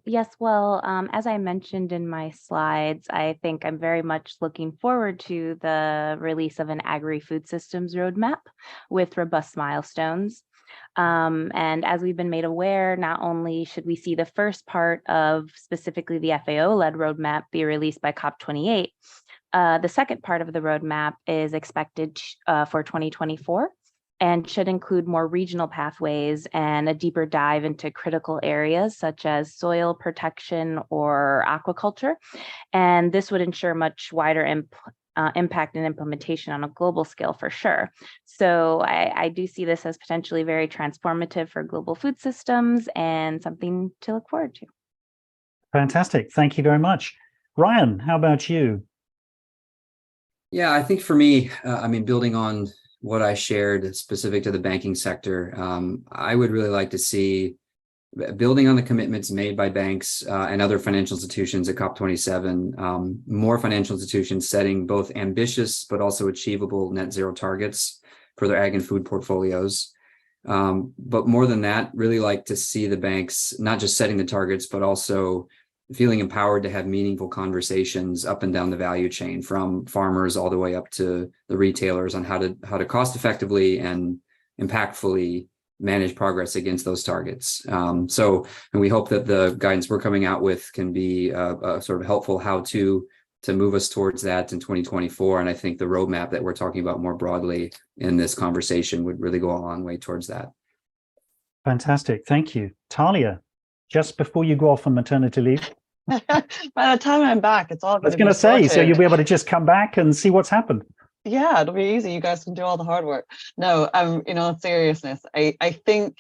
B: Yes, well, as I mentioned in my slides, I think I'm very much looking forward to the release of an agri-food systems roadmap with robust milestones. And as we've been made aware, not only should we see the first part of specifically the FAO-led roadmap be released by COP28, the second part of the roadmap is expected for 2024. And should include more regional pathways and a deeper dive into critical areas such as soil protection or aquaculture. And this would ensure much wider impact and implementation on a global scale for sure. So I do see this as potentially very transformative for global food systems and something to look forward to.
A: Fantastic. Thank you very much. Ryan, how about you?
C: Yeah, I think for me, building on what I shared specific to the banking sector, I would really like to see, building on the commitments made by banks and other financial institutions at COP27, more financial institutions setting both ambitious but also achievable net zero targets for their ag and food portfolios. But more than that, really like to see the banks not just setting the targets, but also feeling empowered to have meaningful conversations up and down the value chain, from farmers all the way up to the retailers, on how to cost effectively and impactfully manage progress against those targets. And we hope that the guidance we're coming out with can be a sort of helpful how-to to move us towards that in 2024. And I think the roadmap that we're talking about more broadly in this conversation would really go a long way towards that.
A: Fantastic. Thank you. Talia, just before you go off on maternity leave.
D: By the time I'm back, it's all
A: I was
D: going
A: going to say, so
D: sorted.
A: you'll be able to just come back and see what's happened.
D: Yeah, it'll be easy. You guys can do all the hard work. No, in all seriousness, I think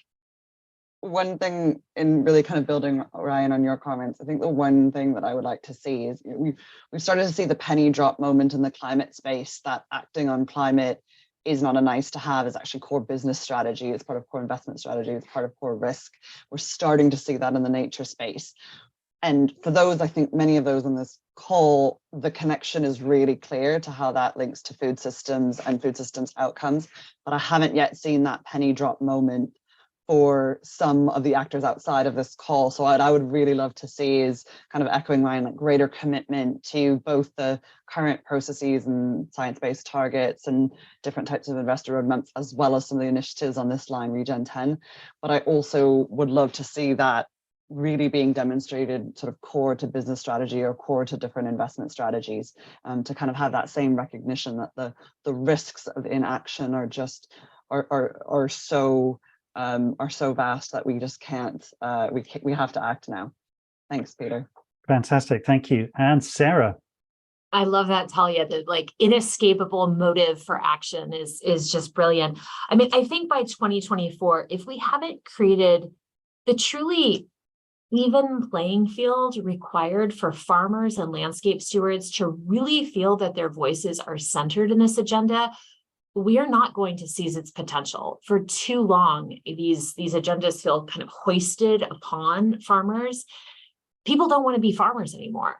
D: one thing in really kind of building, Ryan, on your comments, I think the one thing that I would like to see is we've started to see the penny drop moment in the climate space, that acting on climate is not a nice to have, it's actually core business strategy, it's part of core investment strategy, it's part of core risk. We're starting to see that in the nature space. And for those, I think many of those on this call, the connection is really clear to how that links to food systems and food systems outcomes. But I haven't yet seen that penny drop moment for some of the actors outside of this call. So what I would really love to see is, kind of echoing Ryan, like greater commitment to both the current processes and science-based targets and different types of investor roadmaps, as well as some of the initiatives on this line, Regen 10. But I also would love to see that really being demonstrated sort of core to business strategy or core to different investment strategies, to kind of have that same recognition that the risks of inaction are just are so vast that we just can't, we have to act now. Thanks, Peter.
A: Fantastic, thank you. And Sarah.
E: I love that, Talia, the like inescapable motive for action is just brilliant. I mean, I think by 2024, if we haven't created the truly even playing field required for farmers and landscape stewards to really feel that their voices are centered in this agenda, we are not going to seize its potential. For too long, these agendas feel kind of hoisted upon farmers. People don't want to be farmers anymore.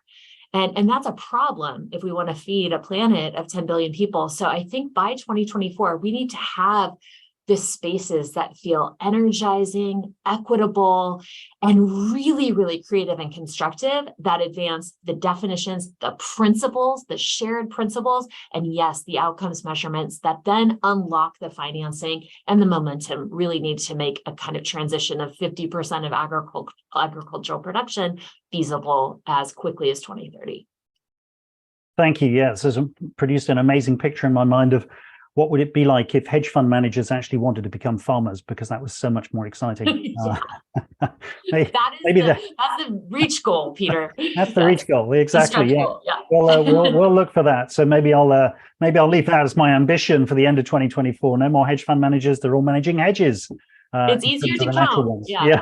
E: And that's a problem if we want to feed a planet of 10 billion people. So I think by 2024, we need to have the spaces that feel energizing, equitable, and really, really creative and constructive, that advance the definitions, the principles, the shared principles, and yes, the outcomes measurements that then unlock the financing and the momentum really need to make a kind of transition of 50% of agricultural production feasible as quickly as 2030.
A: Thank you. Yes, this has produced an amazing picture in my mind of what would it be like if hedge fund managers actually wanted to become farmers, because that was so much more exciting.
E: That's the reach goal, Peter.
A: That's the reach goal. Exactly. Yeah.
E: Goal, yeah.
A: We'll look for that. So maybe I'll leave that as my ambition for the end of 2024. No more hedge fund managers. They're all managing hedges.
E: It's easier to count. Yeah.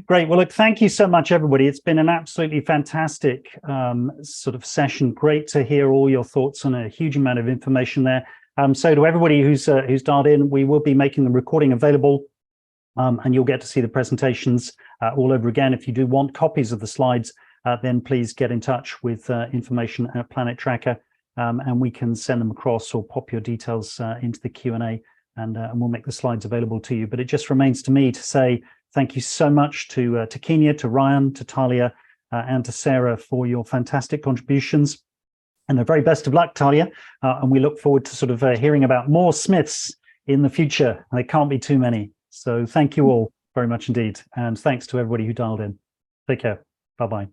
A: Great. Well, look, thank you so much, everybody. It's been an absolutely fantastic sort of session. Great to hear all your thoughts on a huge amount of information there. So to everybody who's dialed in, we will be making the recording available, and you'll get to see the presentations all over again. If you do want copies of the slides, then please get in touch with information at Planet Tracker, and we can send them across or pop your details into the Q&A, and we'll make the slides available to you. But it just remains to me to say thank you so much to Kenya, to Ryan, to Talia, and to Sarah for your fantastic contributions. And the very best of luck, Talia. And we look forward to sort of hearing about more Smiths in the future. There can't be too many. So thank you all very much indeed. And thanks to everybody who dialed in. Take care. Bye-bye.